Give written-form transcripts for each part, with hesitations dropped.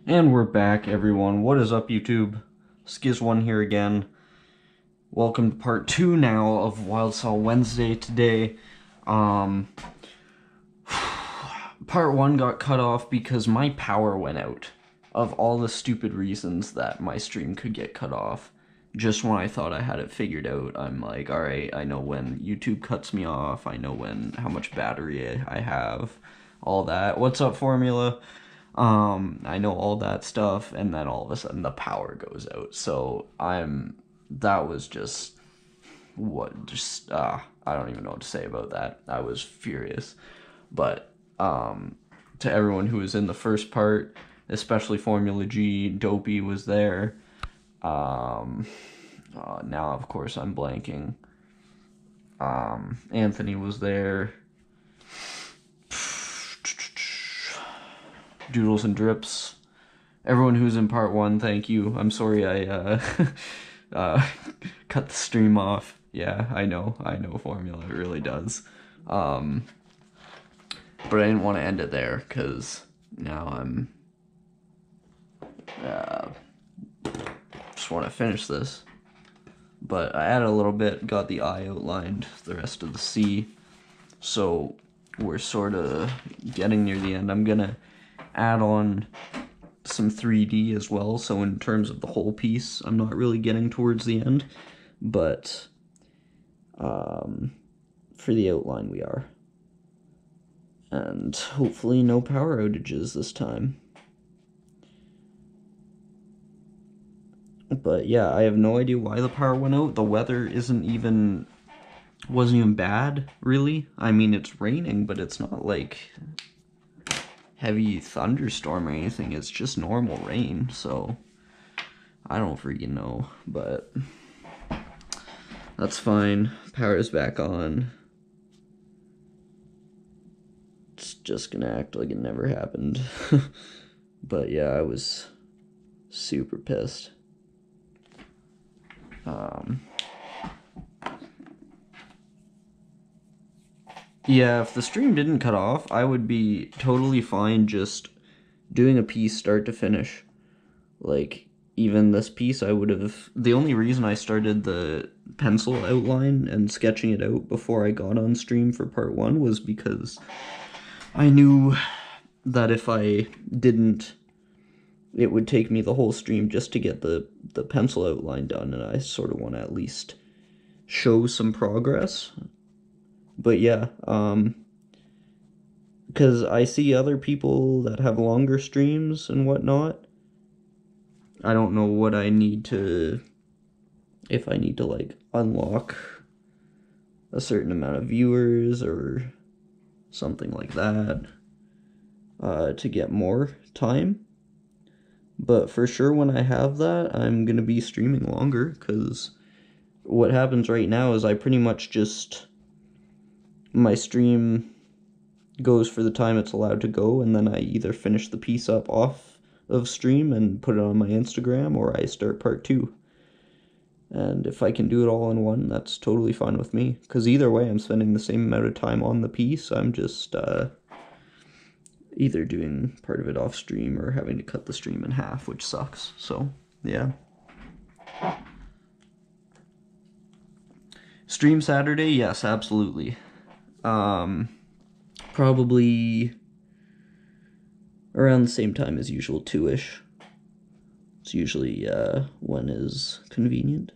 And we're back, everyone. What is up, YouTube? Sciz1 here again. Welcome to part 2 now of Wildstyle Wednesday today. Part 1 got cut off because my power went out. Of all the stupid reasons that my stream could get cut off. Just when I thought I had it figured out, I'm like, alright, I know when YouTube cuts me off, I know how much battery I have, all that. What's up, Formula? I know all that stuff, and then all of a sudden the power goes out. So that was just, I don't even know what to say about that. I was furious. But, to everyone who was in the first part, especially Formula G, Dopey was there. Now, of course, I'm blanking. Anthony was there. Doodles and Drips. Everyone who's in part 1, thank you. I'm sorry I cut the stream off. Yeah, I know Formula, it really does. But I didn't want to end it there, because now I'm... just want to finish this. But I added a little bit, got the I outlined, the rest of the C. So we're sort of getting near the end. I'm gonna add on some 3D as well, so in terms of the whole piece, I'm not really getting towards the end, but for the outline we are. And hopefully no power outages this time. But yeah, I have no idea why the power went out. The weather wasn't even bad, really. I mean, it's raining, but it's not like heavy thunderstorm or anything. It's just normal rain, so I don't freaking know, but that's fine. Power's back on. It's just gonna act like it never happened. But yeah, I was super pissed. Yeah, if the stream didn't cut off, I would be totally fine just doing a piece start to finish. Like, even this piece I would have... The only reason I started the pencil outline and sketching it out before I got on stream for part 1 was because I knew that if I didn't, it would take me the whole stream just to get the pencil outline done, and I sort of want to at least show some progress. But yeah, because I see other people that have longer streams and whatnot. I don't know what I need to, if I need to, like, unlock a certain amount of viewers or something like that, to get more time. But for sure, when I have that, I'm gonna be streaming longer, because what happens right now is I pretty much just... My stream goes for the time it's allowed to go, and then I either finish the piece up off of stream and put it on my Instagram, or I start part 2. And if I can do it all in one, that's totally fine with me, because either way I'm spending the same amount of time on the piece. I'm just either doing part of it off stream or having to cut the stream in half, which sucks. So yeah. Stream Saturday? Yes, absolutely. Probably around the same time as usual, 2-ish. It's usually when is convenient.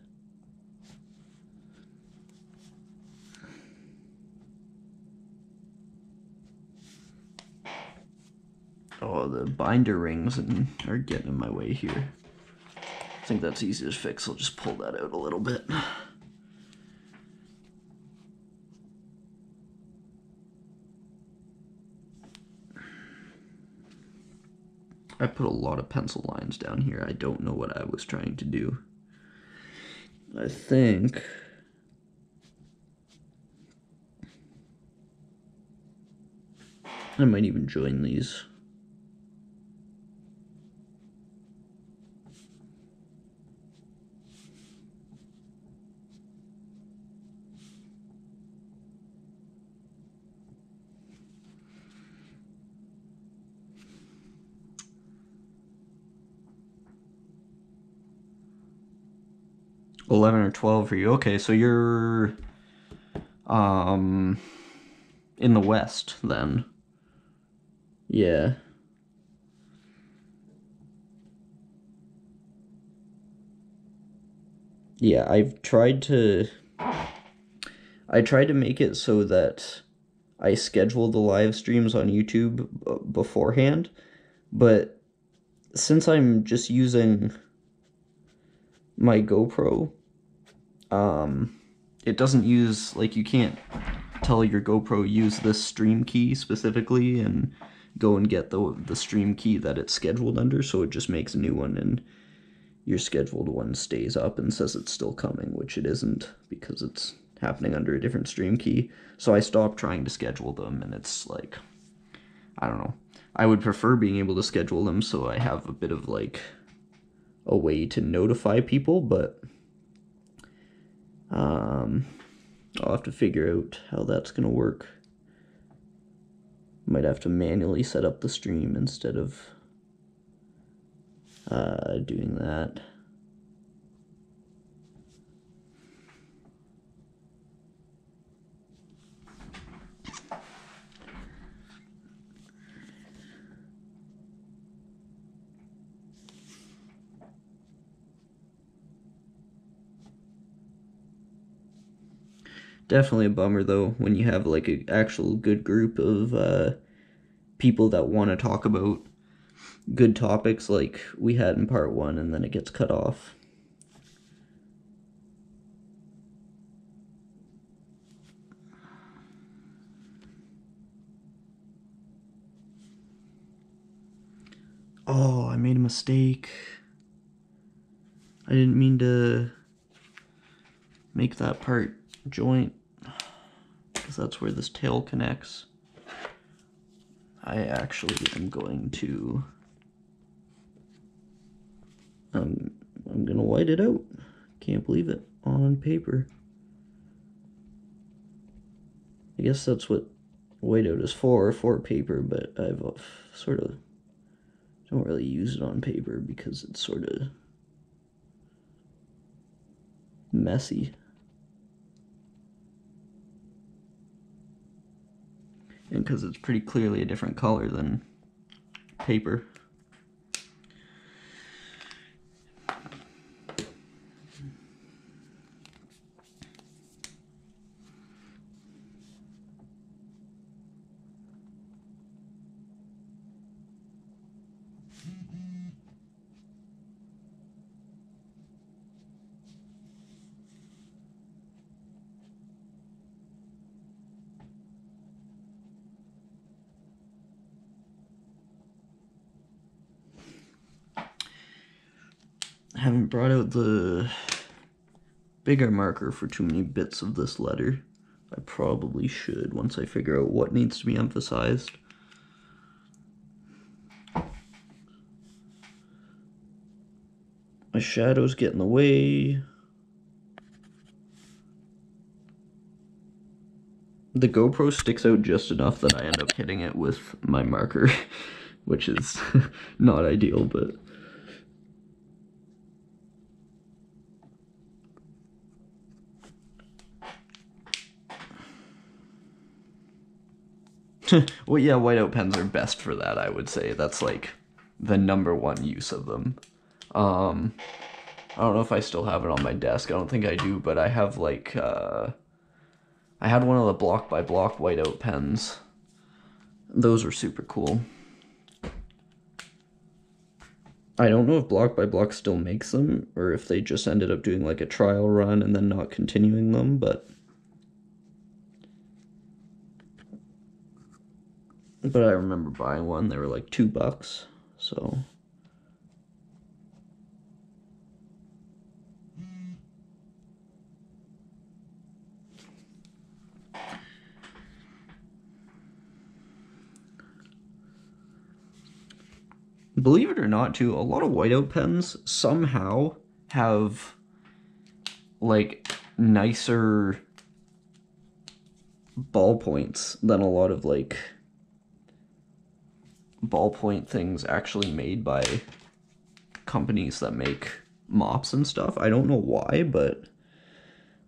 Oh, the binder rings are getting in my way here. I think that's easy to fix. I'll just pull that out a little bit. I put a lot of pencil lines down here. I don't know what I was trying to do. I think... I might even join these. 11 or 12 for you. Okay, so you're in the West then. Yeah. Yeah, I tried to make it so that I schedule the live streams on YouTube beforehand, but since I'm just using my GoPro, it doesn't use, like, you can't tell your GoPro use this stream key specifically and go and get the stream key that it's scheduled under, so it just makes a new one, and your scheduled one stays up and says it's still coming, which it isn't because it's happening under a different stream key. So I stopped trying to schedule them, and it's like, I don't know. I would prefer being able to schedule them so I have a bit of like a way to notify people, but I'll have to figure out how that's gonna work. Might have to manually set up the stream instead of doing that. Definitely a bummer though when you have like an actual good group of people that want to talk about good topics like we had in part 1, and then it gets cut off. Oh, I made a mistake. I didn't mean to make that part joint, because that's where this tail connects. I actually am going to I'm gonna white it out. Can't believe it, on paper. I guess that's what whiteout is for paper, but I've sort of don't really use it on paper because it's sort of messy. And because it's pretty clearly a different color than paper. I haven't brought out the bigger marker for too many bits of this letter. I probably should once I figure out what needs to be emphasized. My shadows get in the way. The GoPro sticks out just enough that I end up hitting it with my marker, which is not ideal, but... Well, yeah, whiteout pens are best for that, I would say. That's, like, the #1 use of them. I don't know if I still have it on my desk. I don't think I do, but I have, like, I had one of the block by block whiteout pens. Those were super cool. I don't know if Block by Block still makes them, or if they just ended up doing, like, a trial run and then not continuing them, but I remember buying one. They were like $2, so... Believe it or not, too, a lot of whiteout pens somehow have, like, nicer ballpoints than a lot of, like, ballpoint things actually made by companies that make mops and stuff. I don't know why, but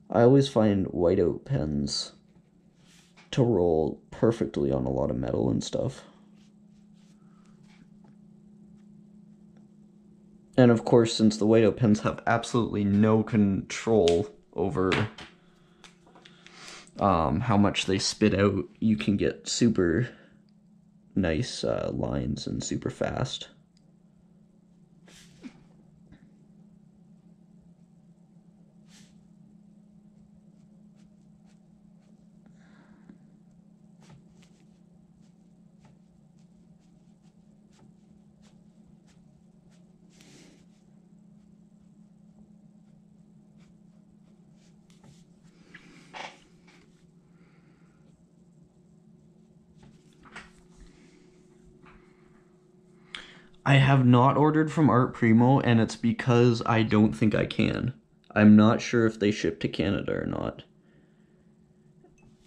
I always find whiteout pens to roll perfectly on a lot of metal and stuff. And of course, since the whiteout pens have absolutely no control over how much they spit out, you can get super nice lines and super fast. I have not ordered from Art Primo, and it's because I don't think I can. I'm not sure if they ship to Canada or not.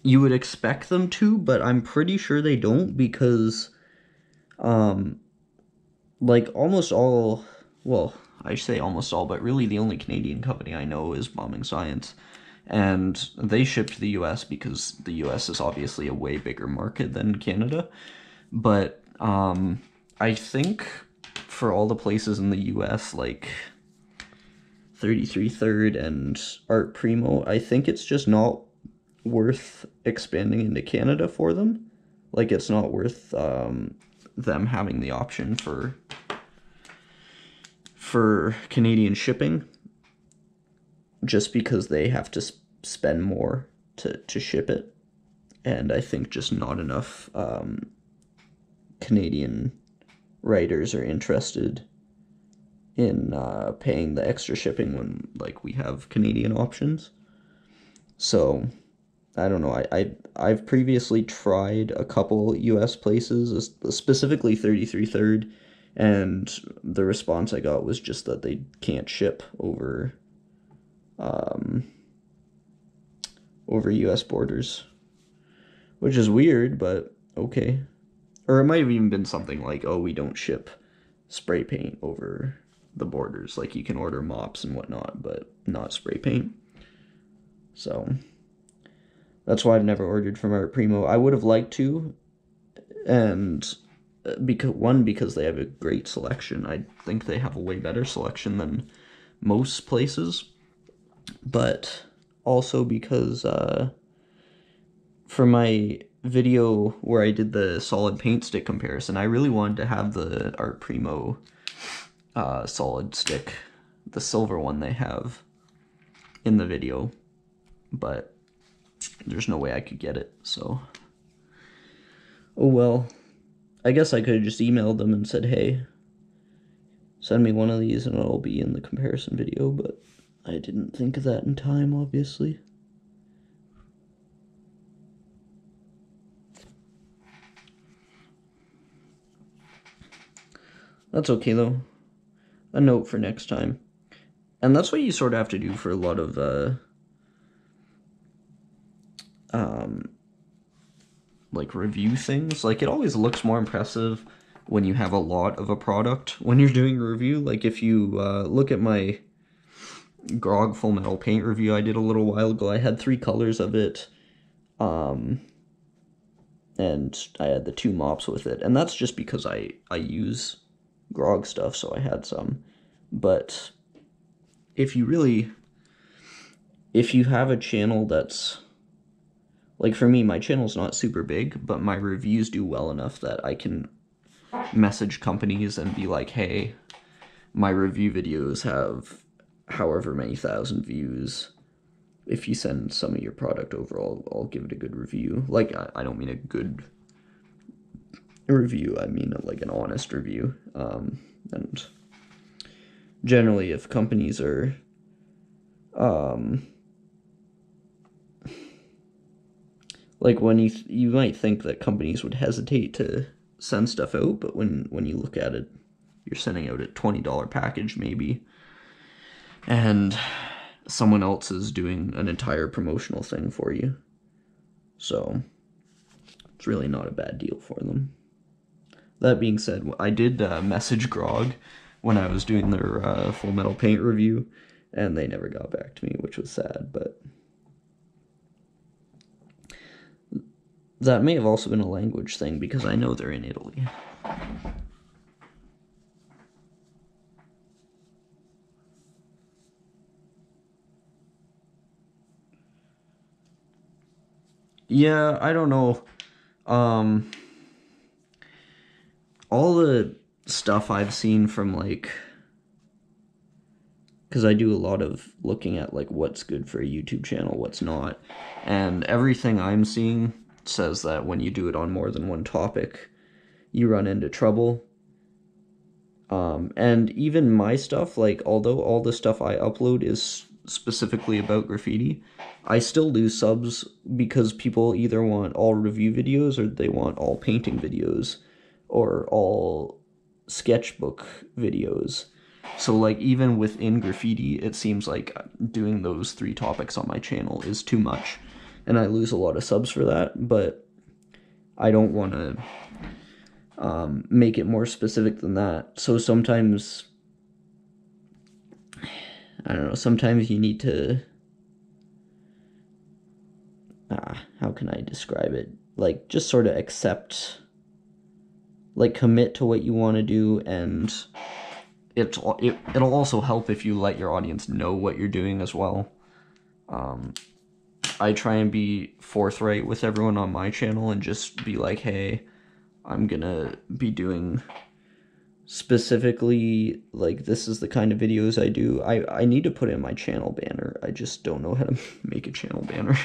You would expect them to, but I'm pretty sure they don't because, like almost all, well, I say almost all, but really the only Canadian company I know is Bombing Science. And they ship to the US because the US is obviously a way bigger market than Canada. But I think for all the places in the US, like 33 Third and Art Primo, I think it's just not worth expanding into Canada for them. Like, it's not worth them having the option for Canadian shipping, just because they have to spend more to ship it. And I think just not enough Canadian writers are interested in paying the extra shipping when, like, we have Canadian options. So I don't know. I've previously tried a couple US places, specifically 33 Third, and the response I got was just that they can't ship over US borders, which is weird, but okay. Or it might have even been something like, oh, we don't ship spray paint over the borders. Like, you can order mops and whatnot, but not spray paint. So that's why I've never ordered from Art Primo. I would have liked to, and because they have a great selection. I think they have a way better selection than most places, but also because for my video where I did the solid paint stick comparison, I really wanted to have the Art Primo solid stick, the silver one they have in the video, but there's no way I could get it, so oh well. I guess I could have just emailed them and said, hey, send me one of these and it'll be in the comparison video, but I didn't think of that in time, obviously. That's okay, though. A note for next time. And that's what you sort of have to do for a lot of, like, review things. Like, it always looks more impressive when you have a lot of a product when you're doing a review. Like, if you look at my Grog Full Metal paint review I did a little while ago, I had 3 colors of it, and I had the 2 mops with it, and that's just because I use Grog stuff, so I had some. But if you have a channel that's, like, for me, my channel's not super big, but my reviews do well enough that I can message companies and be like, hey, my review videos have however many thousand views. If you send some of your product over, I'll give it a good review. Like, I don't mean a good review, I mean like an honest review. And generally, if companies are like, when you might think that companies would hesitate to send stuff out, but when you look at it, you're sending out a $20 package maybe, and someone else is doing an entire promotional thing for you. So it's really not a bad deal for them. That being said, I did message Grog when I was doing their Full Metal Paint review, and they never got back to me, which was sad, but that may have also been a language thing, because I know they're in Italy. Yeah, I don't know. All the stuff I've seen from, like, because I do a lot of looking at, like, what's good for a YouTube channel, what's not, and everything I'm seeing says that when you do it on more than one topic, you run into trouble. And even my stuff, like, although all the stuff I upload is specifically about graffiti, I still lose subs because people either want all review videos or they want all painting videos or all sketchbook videos. So, like, even within graffiti, it seems like doing those 3 topics on my channel is too much, and I lose a lot of subs for that, but I don't want to make it more specific than that. So sometimes, I don't know, sometimes you need to, how can I describe it? Like, just sort of accept, like, commit to what you want to do, and it'll also help if you let your audience know what you're doing as well. I try and be forthright with everyone on my channel and just be like, hey, I'm gonna be doing specifically, like, this is the kind of videos I do. I need to put in my channel banner. I just don't know how to make a channel banner.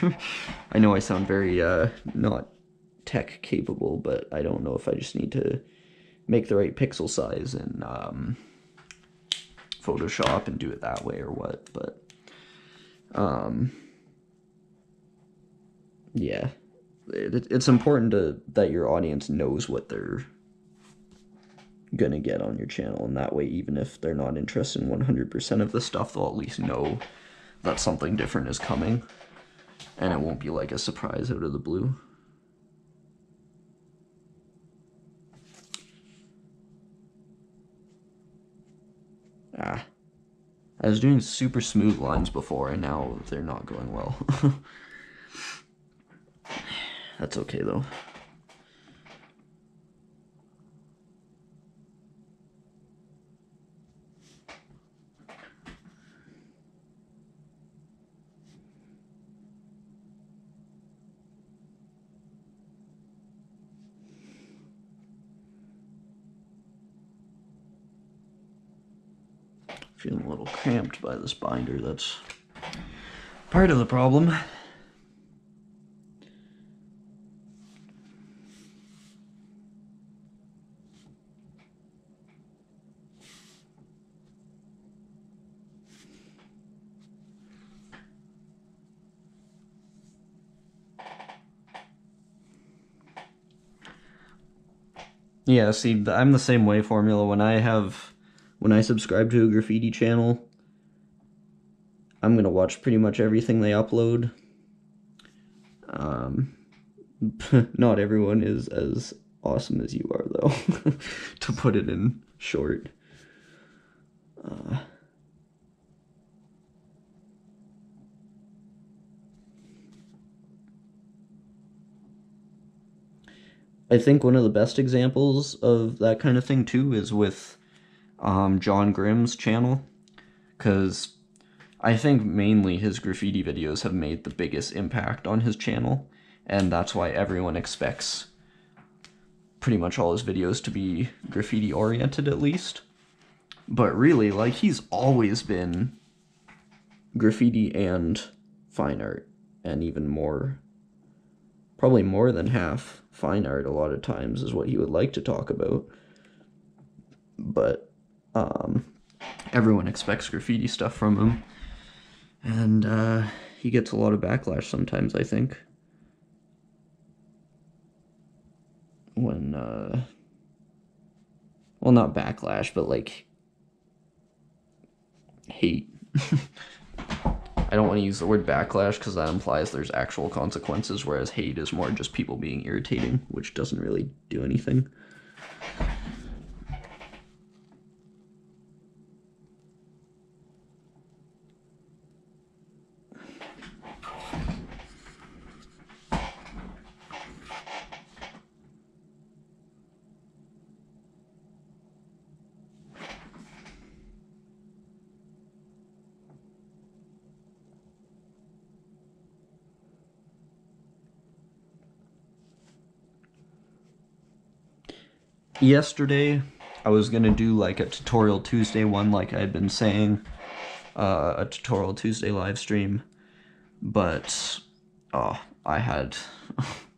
I know I sound very not tech capable, but I don't know if I just need to make the right pixel size in Photoshop and do it that way or what, but yeah, it's important that your audience knows what they're gonna get on your channel, and that way, even if they're not interested in 100% of the stuff, they'll at least know that something different is coming, and it won't be like a surprise out of the blue. I was doing super smooth lines before, and now they're not going well. That's okay, though. Feeling a little cramped by this binder. That's part of the problem. Yeah, see, I'm the same way, Formula. When I subscribe to a graffiti channel, I'm gonna watch pretty much everything they upload. Not everyone is as awesome as you are, though, to put it in short. I think one of the best examples of that kind of thing, too, is with John Grimm's channel, because I think mainly his graffiti videos have made the biggest impact on his channel, and that's why everyone expects pretty much all his videos to be graffiti-oriented, at least. But really, like, he's always been graffiti and fine art, and even more, probably more than half fine art a lot of times is what he would like to talk about. But everyone expects graffiti stuff from him, and he gets a lot of backlash sometimes, I think, when well, not backlash, but like hate. I don't want to use the word backlash because that implies there's actual consequences, whereas hate is more just people being irritating, which doesn't really do anything. yesterday I was gonna do like a Tutorial Tuesday one, like I had been saying, a Tutorial Tuesday live stream, but I had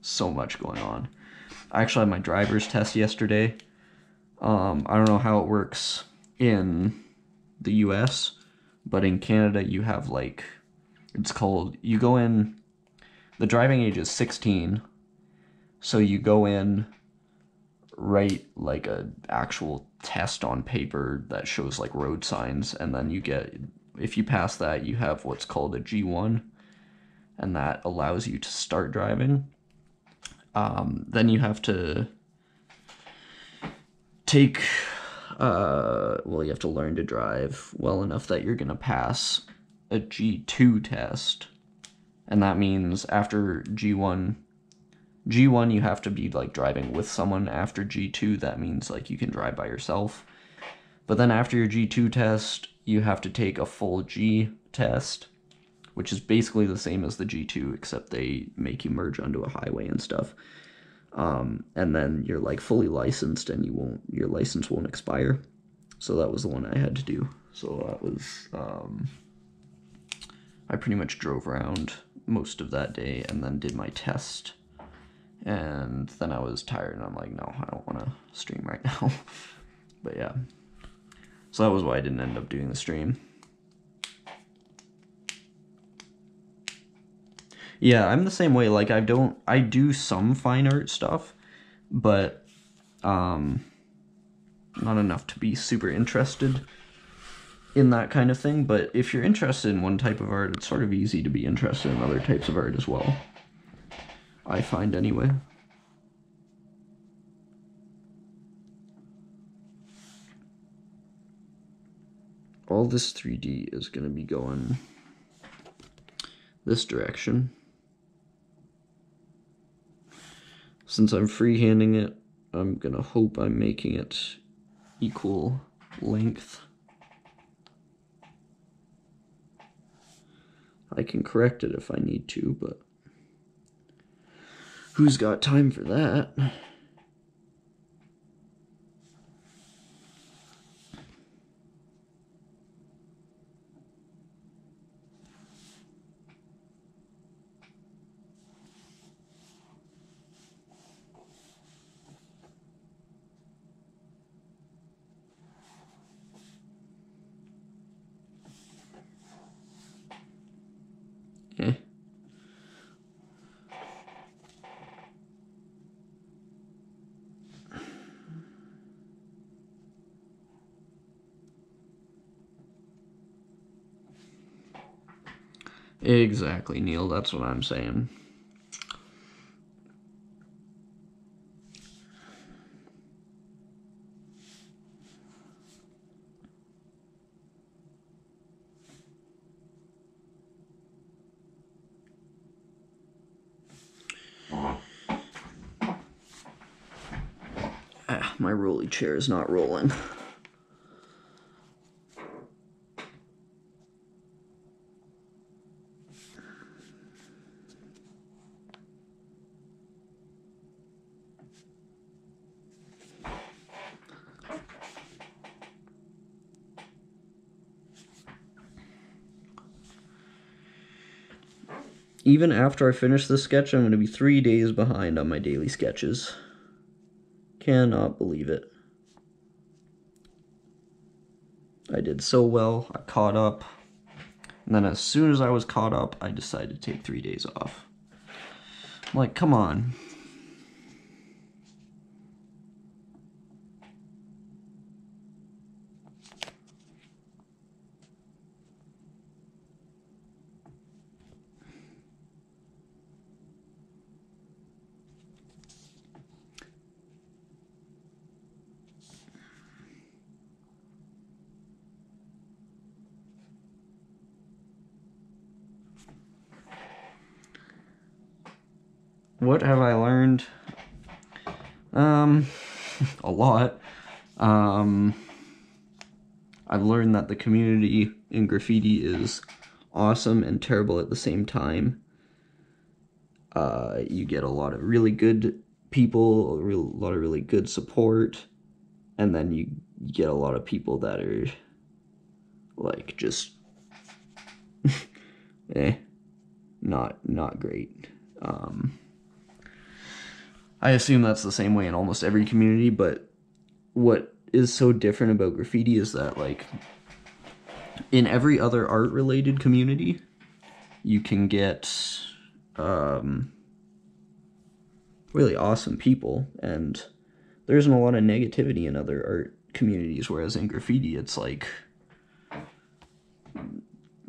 so much going on. I actually had my driver's test yesterday. I don't know how it works in the US, but in Canada you have like, it's called, you go in, the driving age is 16, so you go in, write like a actual test on paper that shows like road signs, and then you get, if you pass that, you have what's called a G1, and that allows you to start driving. Then you have to take, well, you have to learn to drive well enough that you're gonna pass a G2 test, and that means after G1 you have to be like driving with someone. After G2, that means like you can drive by yourself. But then after your G2 test, you have to take a full G test, which is basically the same as the G2, except they make you merge onto a highway and stuff. And then you're like fully licensed, and your license won't expire. So that was the one I had to do. So that was, I pretty much drove around most of that day and then did my test. And then I was tired, and I'm like, no, I don't want to stream right now. But yeah. So that was why I didn't end up doing the stream. Yeah, I'm the same way. Like, I do some fine art stuff, but not enough to be super interested in that kind of thing. But if you're interested in one type of art, it's sort of easy to be interested in other types of art as well, I find anyway. All this 3D is going to be going this direction. Since I'm freehanding it, I'm going to hope I'm making it equal length. I can correct it if I need to, but who's got time for that? Eh. Exactly, Neil, that's what I'm saying. My rolly chair is not rolling. Even after I finish this sketch, I'm going to be 3 days behind on my daily sketches. Cannot believe it. I did so well, I caught up, and then as soon as I was caught up, I decided to take 3 days off. I'm like, come on. What have I learned? A lot. I've learned that the community in graffiti is awesome and terrible at the same time. You get a lot of really good people, a lot of really good support, and then you get a lot of people that are like just not great. I assume that's the same way in almost every community, but what is so different about graffiti is that, like, in every other art-related community, you can get really awesome people, and there isn't a lot of negativity in other art communities, whereas in graffiti, it's like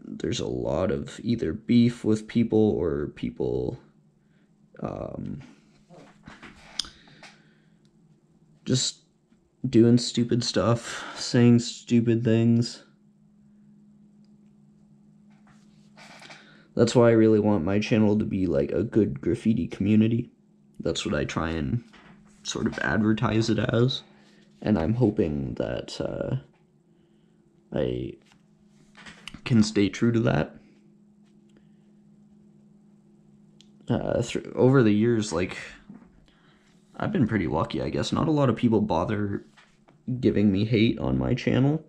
there's a lot of either beef with people or people just doing stupid stuff, saying stupid things. That's why I really want my channel to be like a good graffiti community. That's what I try and sort of advertise it as. And I'm hoping that I can stay true to that. Over the years, like, I've been pretty lucky, I guess. Not a lot of people bother giving me hate on my channel.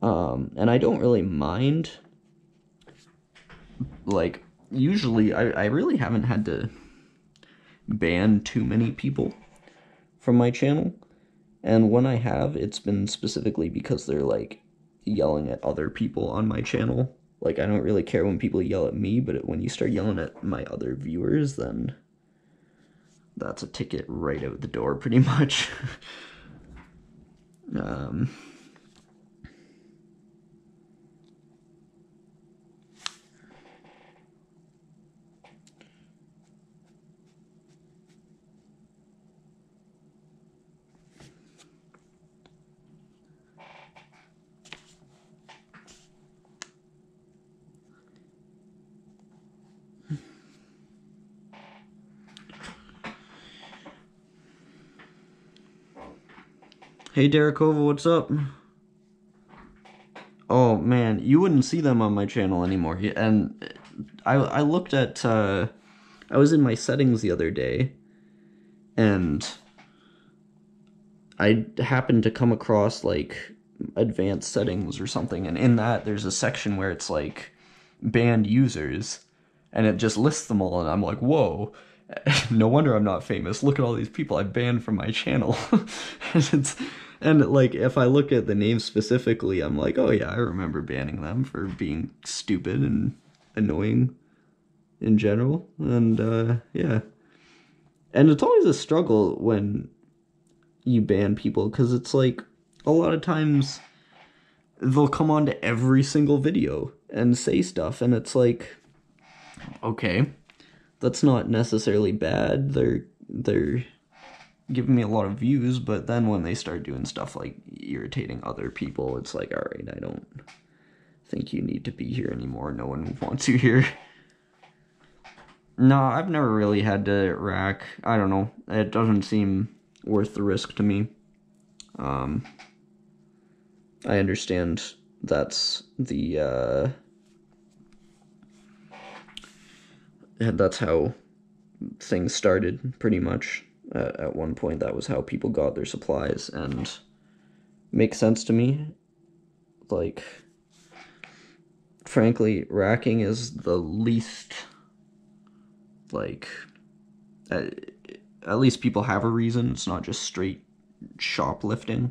And I don't really mind. Like, usually, I really haven't had to ban too many people from my channel. And when I have, it's been specifically because they're, like, yelling at other people on my channel. Like, I don't really care when people yell at me, but when you start yelling at my other viewers, then that's a ticket right out the door, pretty much. Hey, Derekova, what's up? Oh, man, you wouldn't see them on my channel anymore. And I looked at, I was in my settings the other day, and I happened to come across, like, advanced settings or something, and in that, there's a section where it's, like, banned users, and it just lists them all, and I'm like, whoa. No wonder I'm not famous. Look at all these people I've banned from my channel. And like, if I look at the names specifically, I'm like, oh yeah, I remember banning them for being stupid and annoying in general. And yeah. And it's always a struggle when you ban people, because it's like, a lot of times they'll come on to every single video and say stuff, and it's like, okay, that's not necessarily bad. They're giving me a lot of views, but then when they start doing stuff like irritating other people, it's like, alright, I don't think you need to be here anymore. No one wants you here. No, I've never really had to rack. I don't know. It doesn't seem worth the risk to me. I understand that's the, that's how things started, pretty much. At one point, that was how people got their supplies, and makes sense to me. Like, frankly, racking is the least, like, at least people have a reason. It's not just straight shoplifting.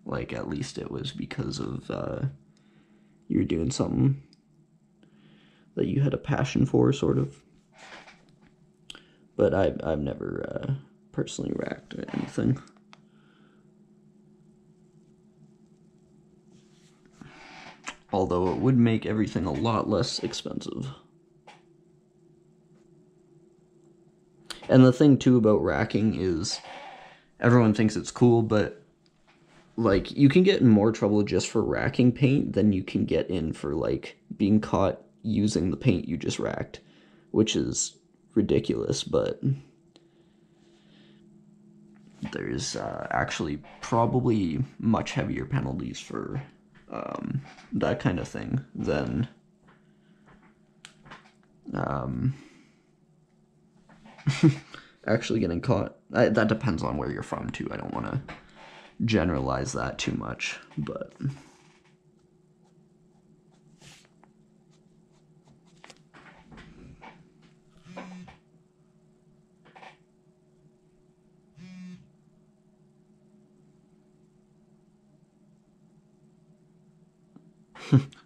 Like, at least it was because of, you're doing something that you had a passion for, sort of. But I've never, personally racked or anything. Although it would make everything a lot less expensive. And the thing too about racking is everyone thinks it's cool, but like, you can get in more trouble just for racking paint than you can get in for, like, being caught using the paint you just racked, which is ridiculous, but there's actually probably much heavier penalties for that kind of thing than actually getting caught. That depends on where you're from, too. I don't want to generalize that too much, but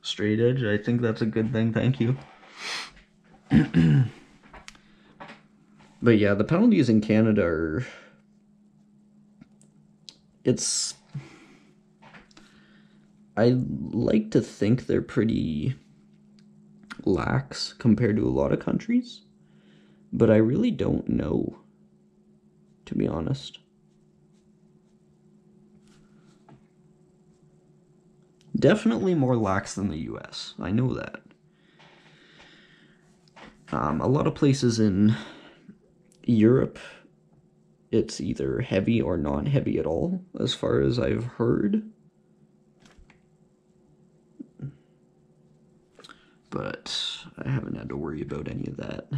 straight edge, I think that's a good thing, thank you. But yeah, the penalties in Canada are... I like to think they're pretty lax compared to a lot of countries, but I really don't know, to be honest. Definitely more lax than the US, I know that. A lot of places in Europe, it's either heavy or not heavy at all, as far as I've heard. But I haven't had to worry about any of that.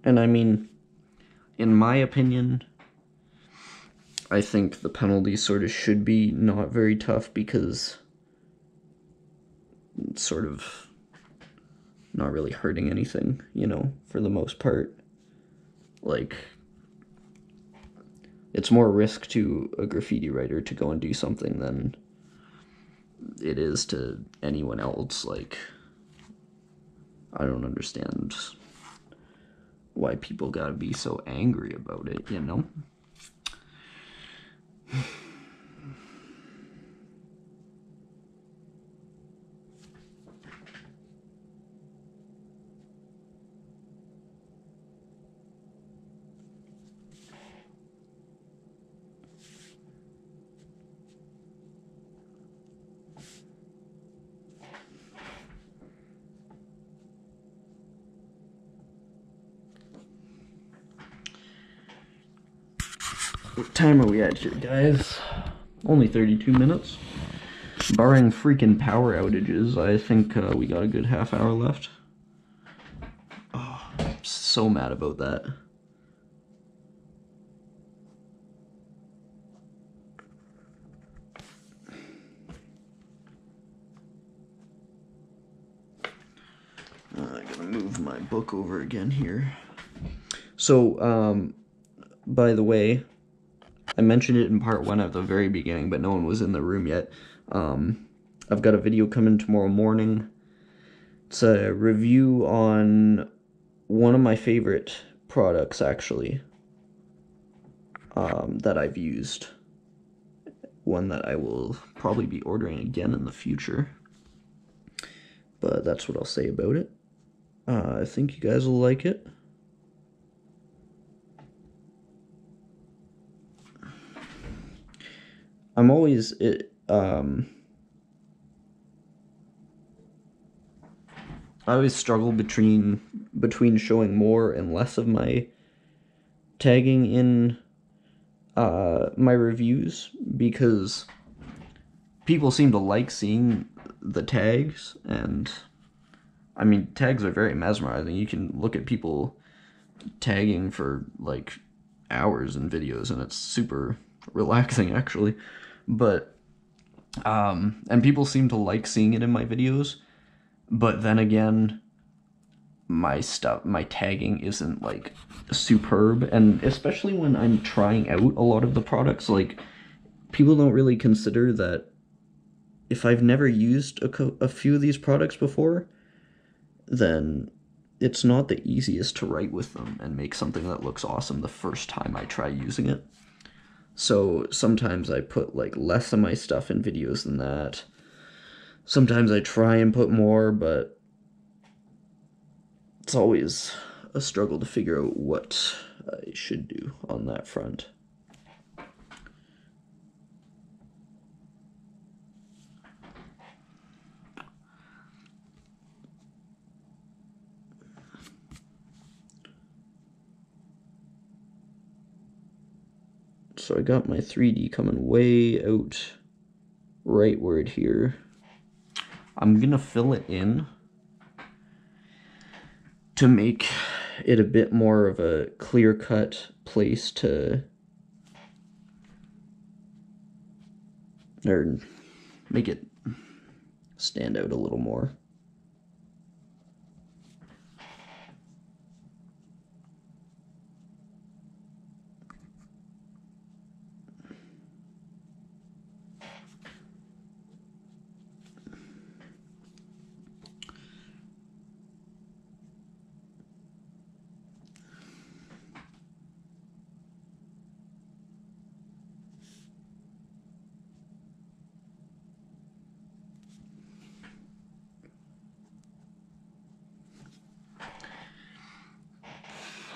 And I mean, in my opinion, I think the penalties sort of should be not very tough because it's sort of not really hurting anything, you know, for the most part. Like, it's more risk to a graffiti writer to go and do something than it is to anyone else. Like, I don't understand why people gotta be so angry about it, you know? What time are we at here, guys? Only 32 minutes. Barring freaking power outages, I think we got a good half hour left. Oh, I'm so mad about that. I gotta move my book over again here. So, by the way, I mentioned it in part 1 at the very beginning, but no one was in the room yet. I've got a video coming tomorrow morning. It's a review on one of my favorite products, actually, that I've used. One that I will probably be ordering again in the future. But that's what I'll say about it. I think you guys will like it. I'm always I always struggle between showing more and less of my tagging in my reviews, because people seem to like seeing the tags, and I mean, tags are very mesmerizing. You can look at people tagging for like hours in videos, and it's super relaxing, actually. But and people seem to like seeing it in my videos, but then again, my tagging isn't like superb, and especially when I'm trying out a lot of the products, like, people don't really consider that if I've never used a few of these products before, then it's not the easiest to write with them and make something that looks awesome the first time I try using it. So sometimes I put like less of my stuff in videos than that. Sometimes I try and put more, but it's always a struggle to figure out what I should do on that front. So I got my 3D coming way out right word here. I'm gonna fill it in to make it a bit more of a clear-cut place to, or make it stand out a little more.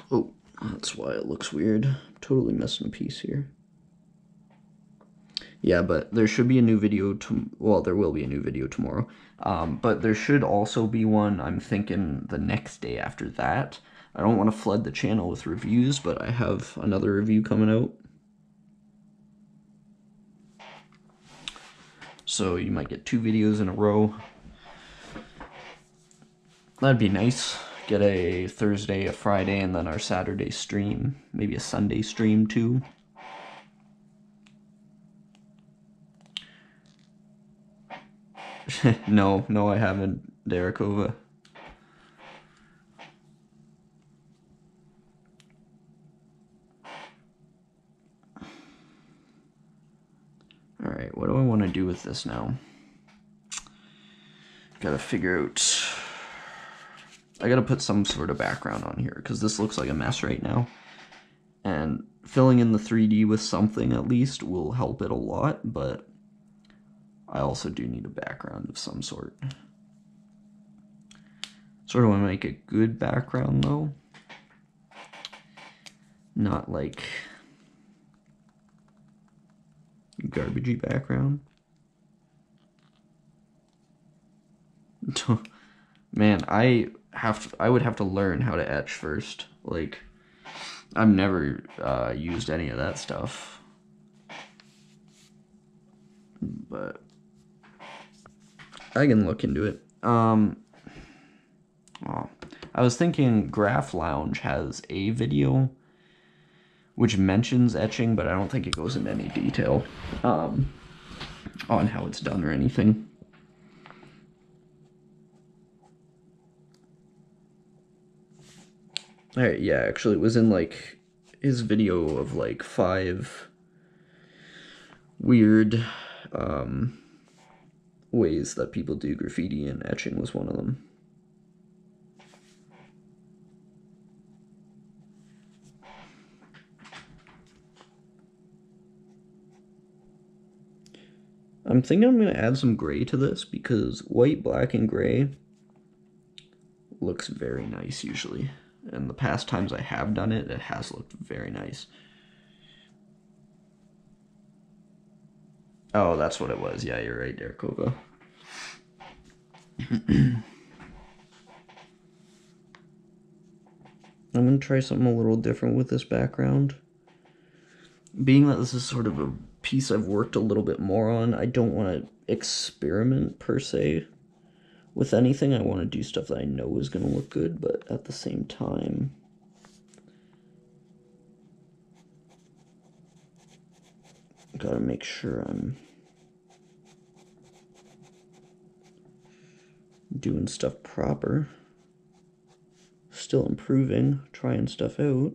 Oh, that's why it looks weird. I'm totally missing a piece here. Yeah, but there should be a new video well, there will be a new video tomorrow. But there should also be one, I'm thinking, the next day after that. I don't want to flood the channel with reviews, but I have another review coming out. So you might get 2 videos in a row. That'd be nice. Get a Thursday, a Friday, and then our Saturday stream. Maybe a Sunday stream too. No, I haven't, Derekova. Alright, what do I want to do with this now? Gotta figure out... I gotta put some sort of background on here, because this looks like a mess right now. And filling in the 3D with something at least will help it a lot, but I also do need a background of some sort. Sort of want to make a good background though. Not like garbagey background. Man, I would have to learn how to etch first. Like, I've never used any of that stuff. But I can look into it. I was thinking Graph Lounge has a video which mentions etching, but I don't think it goes into any detail on how it's done or anything. Alright, yeah, actually it was in like his video of like 5 weird ways that people do graffiti, and etching was one of them. I'm thinking I'm going to add some gray to this, because white, black, and gray looks very nice usually. And the past times I have done it, it has looked very nice. Oh, that's what it was. Yeah, you're right, Derekova. I'm going to try something a little different with this background. Being that this is sort of a piece I've worked a little bit more on, I don't want to experiment per se with anything. I want to do stuff that I know is going to look good, but at the same time, gotta make sure I'm doing stuff proper. Still improving, trying stuff out.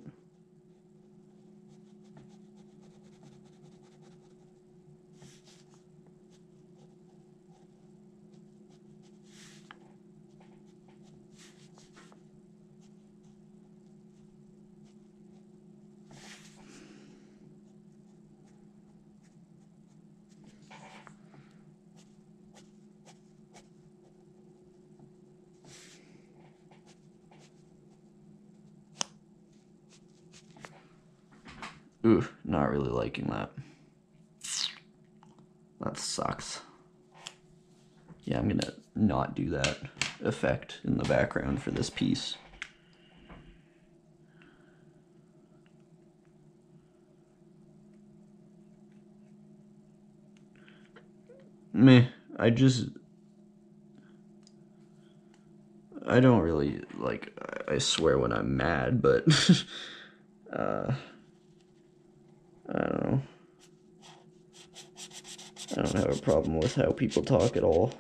Ooh, not really liking that. That sucks. Yeah, I'm gonna not do that effect in the background for this piece. meh. I don't really, like, I swear when I'm mad, but, I don't know. I don't have a problem with how people talk at all.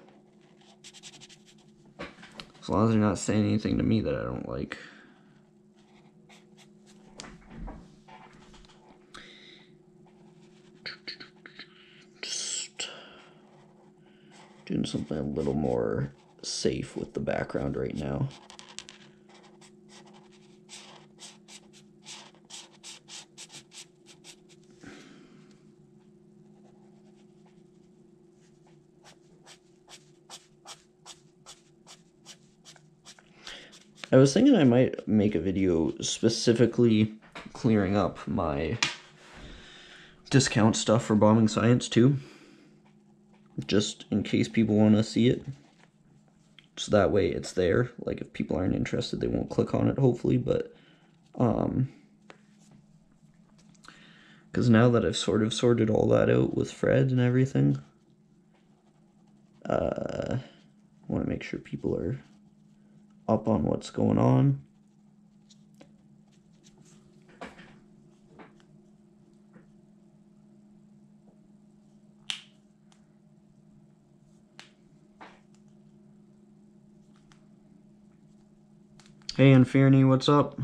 As long as they're not saying anything to me that I don't like. Just doing something a little more safe with the background right now. I was thinking I might make a video specifically clearing up my discount stuff for Bombing Science too, just in case people want to see it. So that way it's there. Like, if people aren't interested, they won't click on it, hopefully, but because now that I've sort of sorted all that out with Fred and everything, I want to make sure people are up on what's going on. Hey, Inferni, what's up?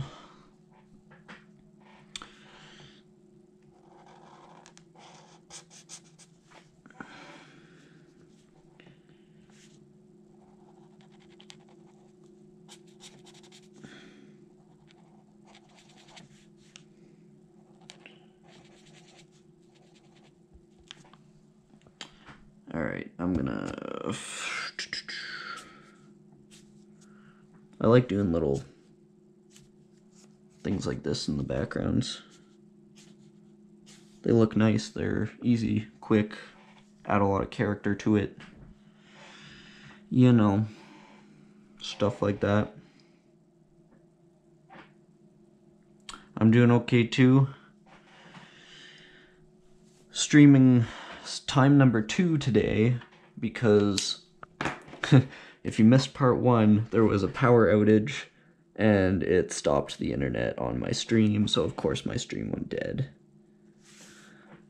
Alright, I'm gonna... I like doing little things like this in the backgrounds. They look nice, they're easy, quick, add a lot of character to it. You know, stuff like that. I'm doing okay too. Streaming time number 2 today because if you missed part 1, there was a power outage and it stopped the internet on my stream, so of course my stream went dead.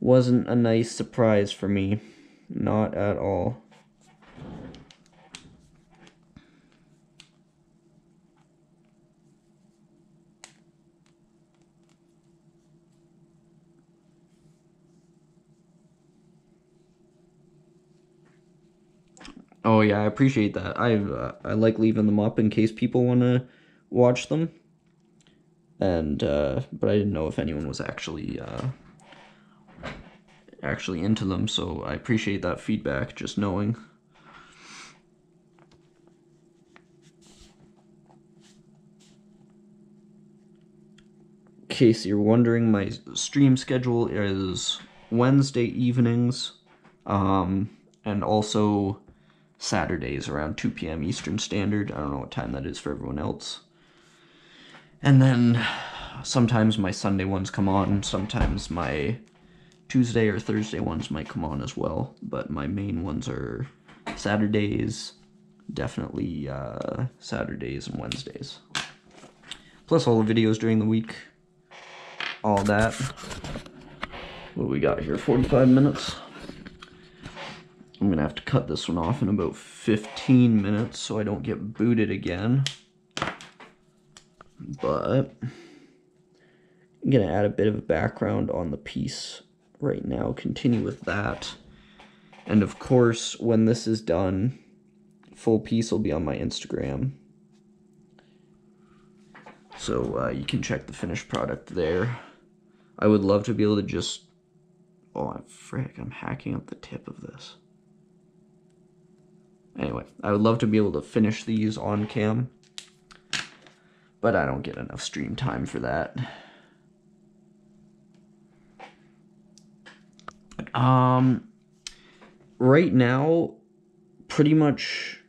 Wasn't a nice surprise for me, not at all. Oh yeah, I appreciate that. I like leaving them up in case people want to watch them. And but I didn't know if anyone was actually into them, so I appreciate that feedback, just knowing. In case you're wondering, my stream schedule is Wednesday evenings, and also Saturdays around 2 p.m. Eastern Standard. I don't know what time that is for everyone else. And then sometimes my Sunday ones come on, sometimes my Tuesday or Thursday ones might come on as well, but my main ones are Saturdays, definitely Saturdays and Wednesdays. Plus all the videos during the week, all that. What do we got here, 45 minutes? I'm gonna have to cut this one off in about 15 minutes so I don't get booted again. But I'm gonna add a bit of a background on the piece right now, continue with that. And of course, when this is done, full piece will be on my Instagram. So you can check the finished product there. I would love to be able to just... Oh, frick, I'm hacking up the tip of this. Anyway, I would love to be able to finish these on cam, but I don't get enough stream time for that. Right now, pretty much,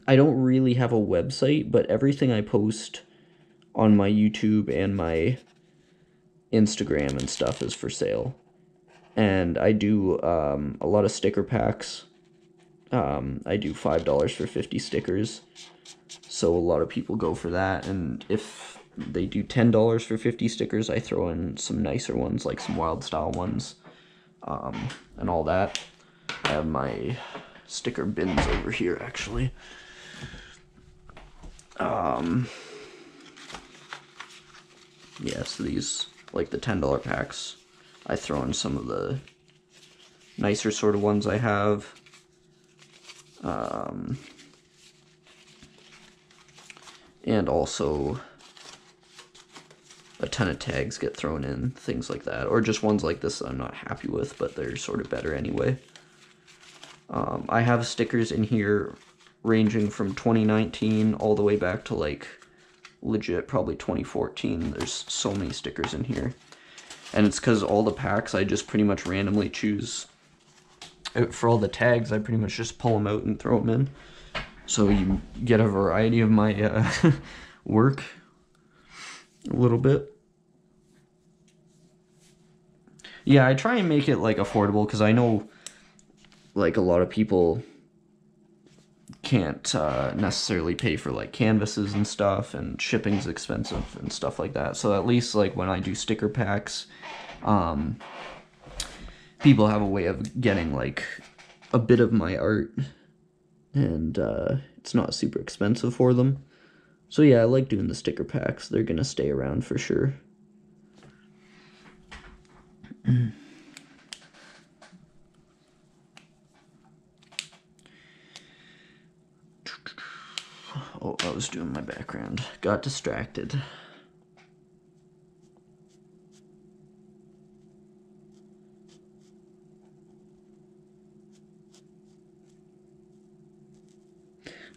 I don't really have a website, but everything I post on my YouTube and my Instagram and stuff is for sale. And I do a lot of sticker packs. I do $5 for 50 stickers, so a lot of people go for that. And if they do $10 for 50 stickers, I throw in some nicer ones, like some Wildstyle ones, and all that. I have my sticker bins over here, actually. Yeah, so these, like the $10 packs, I throw in some of the nicer sort of ones I have. And also a ton of tags get thrown in, things like that. Or just ones like this that I'm not happy with, but they're sort of better anyway. I have stickers in here ranging from 2019 all the way back to like legit probably 2014. There's so many stickers in here. And it's because all the packs I just pretty much randomly choose. For all the tags, I pretty much just pull them out and throw them in. So you get a variety of my work a little bit. Yeah, I try and make it like affordable because I know like a lot of people can't necessarily pay for like canvases and stuff, and shipping's expensive and stuff like that. So at least like when I do sticker packs, people have a way of getting like a bit of my art, and it's not super expensive for them. So yeah, I like doing the sticker packs. They're gonna stay around for sure. Oh, I was doing my background. Got distracted.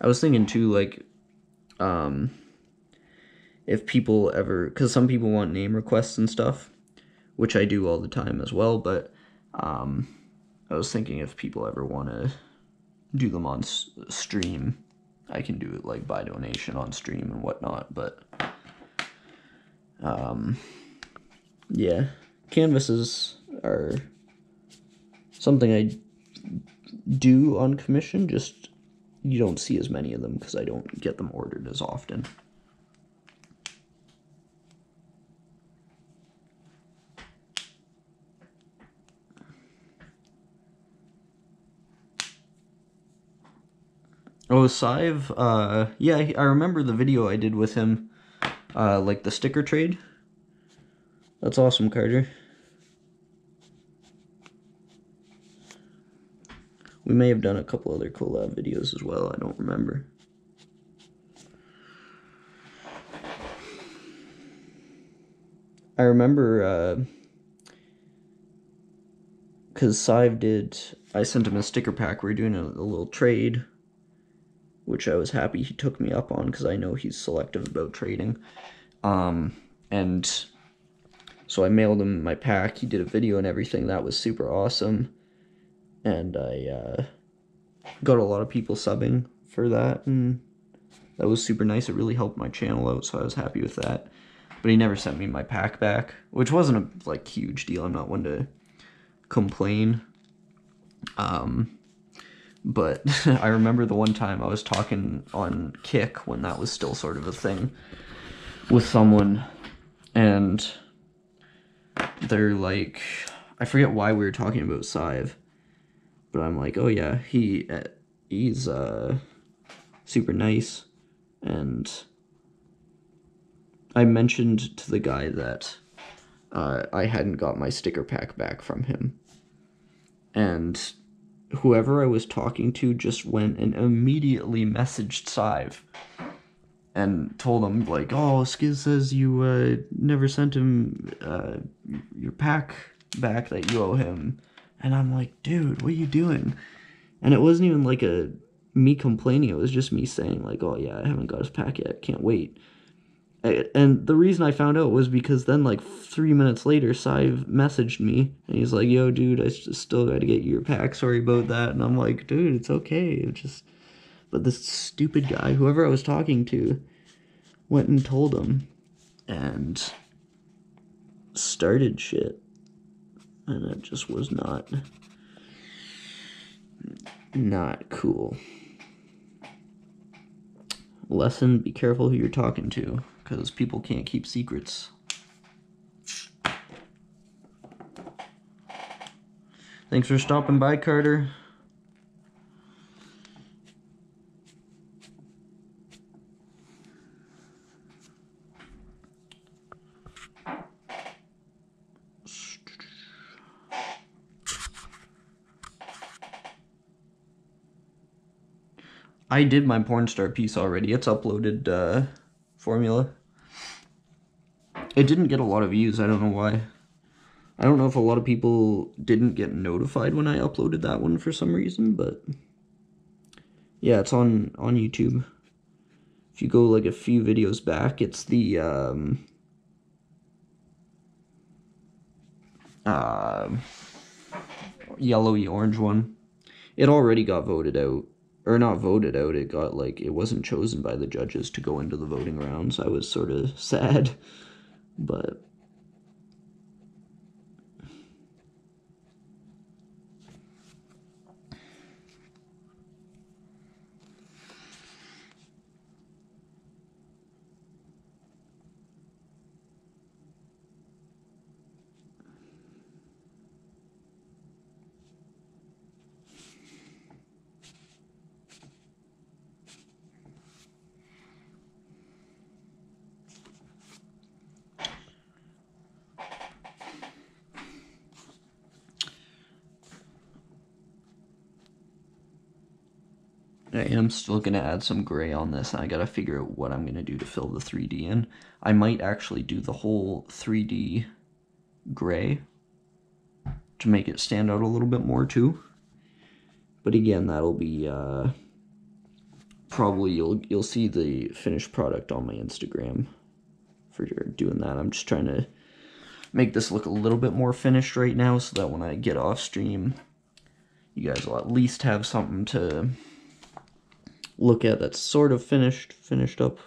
I was thinking too, like, if people ever, because some people want name requests and stuff, which I do all the time as well, but I was thinking if people ever want to do them on stream, I can do it like by donation on stream and whatnot. But yeah, canvases are something I do on commission, just you don't see as many of them because I don't get them ordered as often. Oh, Sciz, yeah, I remember the video I did with him, like the sticker trade. That's awesome, Carter. We may have done a couple other collab videos as well, I don't remember. I remember, because Sciz I sent him a sticker pack. We were doing a little trade, which I was happy he took me up on because I know he's selective about trading. And so I mailed him my pack. He did a video and everything. That was super awesome. And I got a lot of people subbing for that, and that was super nice. It really helped my channel out, so I was happy with that. But he never sent me my pack back, which wasn't a like huge deal. I'm not one to complain. But I remember the one time I was talking on Kick when that was still sort of a thing with someone, and they're like, I forget why we were talking about Sciz, but I'm like, oh yeah, he's super nice, and I mentioned to the guy that I hadn't got my sticker pack back from him, and whoever I was talking to just went and immediately messaged Sciz and told him, like, oh, Sciz says you never sent him your pack back that you owe him. And I'm like, dude, what are you doing? And it wasn't even like me complaining. It was just me saying, like, oh yeah, I haven't got his pack yet. Can't wait. And the reason I found out was because then, like, 3 minutes later, Sciz messaged me, and he's like, yo, dude, I still gotta get you your pack, sorry about that. And I'm like, dude, it's okay, but this stupid guy, whoever I was talking to, went and told him, and started shit. And it just was not cool. Lesson, be careful who you're talking to, because people can't keep secrets. Thanks for stopping by, Carter. I did my porn star piece already. It's uploaded, Formula. It didn't get a lot of views. I don't know why. I don't know if a lot of people didn't get notified when I uploaded that one for some reason, but yeah, it's on YouTube. If you go like a few videos back, it's the yellowy orange one. It already got voted out. Or not voted out, it got like, it wasn't chosen by the judges to go into the voting rounds. I was sort of sad, but I am still going to add some gray on this, and I got to figure out what I'm going to do to fill the 3D in. I might actually do the whole 3D gray to make it stand out a little bit more too. But again, that'll be probably you'll see the finished product on my Instagram for doing that. I'm just trying to make this look a little bit more finished right now, so that when I get off stream, you guys will at least have something to look at that's sort of finished up.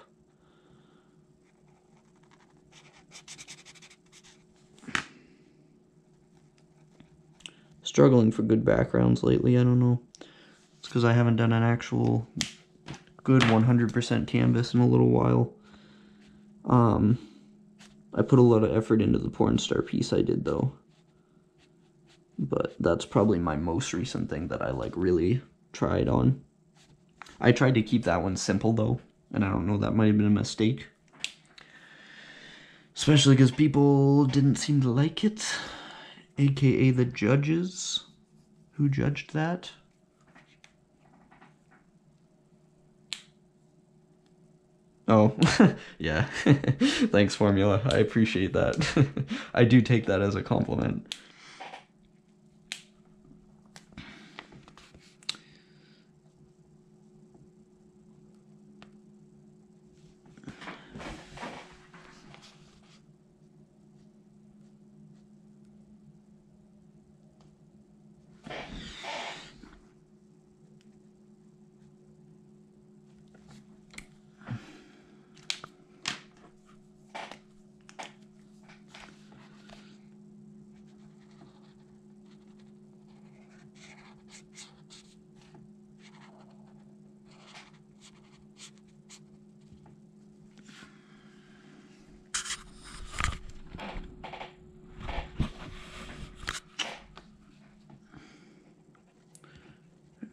Struggling for good backgrounds lately, I don't know. It's because I haven't done an actual good 100% canvas in a little while. I put a lot of effort into the porn star piece I did though. But that's probably my most recent thing that I like really tried on. I tried to keep that one simple though, and I don't know, that might have been a mistake. Especially because people didn't seem to like it, aka the judges who judged that. Oh, yeah. Thanks, Formula. I appreciate that. I do take that as a compliment.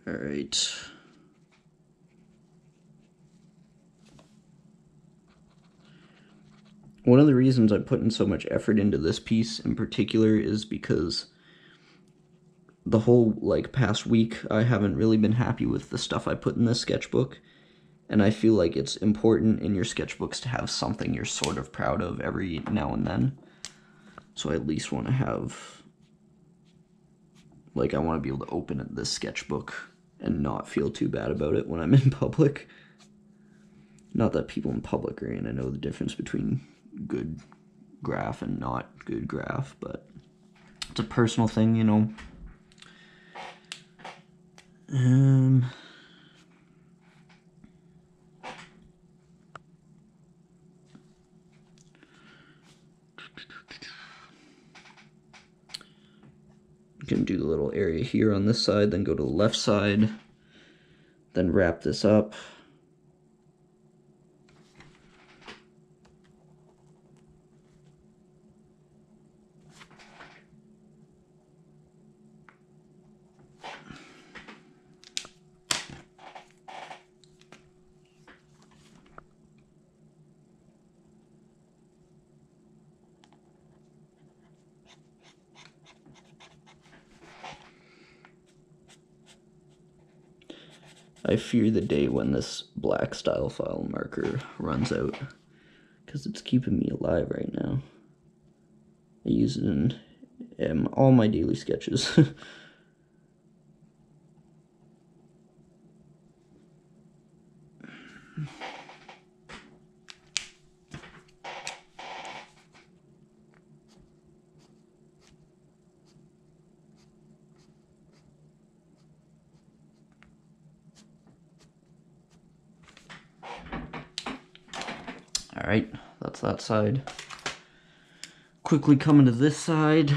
All right. One of the reasons I put in so much effort into this piece in particular is because the whole like past week I haven't really been happy with the stuff I put in this sketchbook, and I feel like it's important in your sketchbooks to have something you're sort of proud of every now and then. So I at least want to have, like, I want to be able to open this sketchbook and not feel too bad about it when I'm in public. Not that people in public are going to know the difference between good graph and not good graph, but it's a personal thing, you know. can do a little area here on this side, then go to the left side, then wrap this up. I fear the day when this black style file marker runs out, because it's keeping me alive right now. I use it in all my daily sketches. Alright, that's that side. Quickly coming to this side.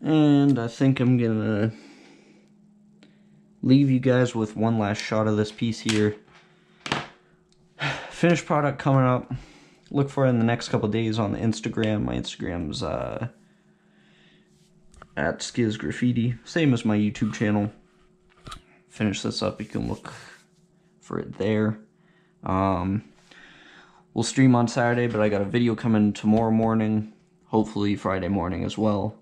And I think I'm gonna leave you guys with one last shot of this piece here. Finished product coming up. Look for it in the next couple days on the Instagram. My Instagram's at Sciz Graffiti, same as my YouTube channel. Finish this up, you can look for it there. We'll stream on Saturday, but I got a video coming tomorrow morning, hopefully Friday morning as well.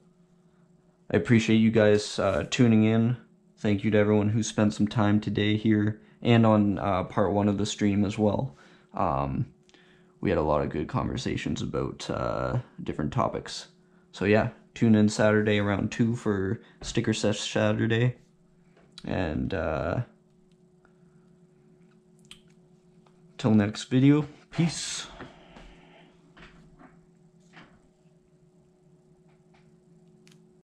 I appreciate you guys tuning in. Thank you to everyone who spent some time today here and on part 1 of the stream as well. We had a lot of good conversations about different topics. So yeah, tune in Saturday around 2 for Sticker Sesh Saturday. And till next video, peace.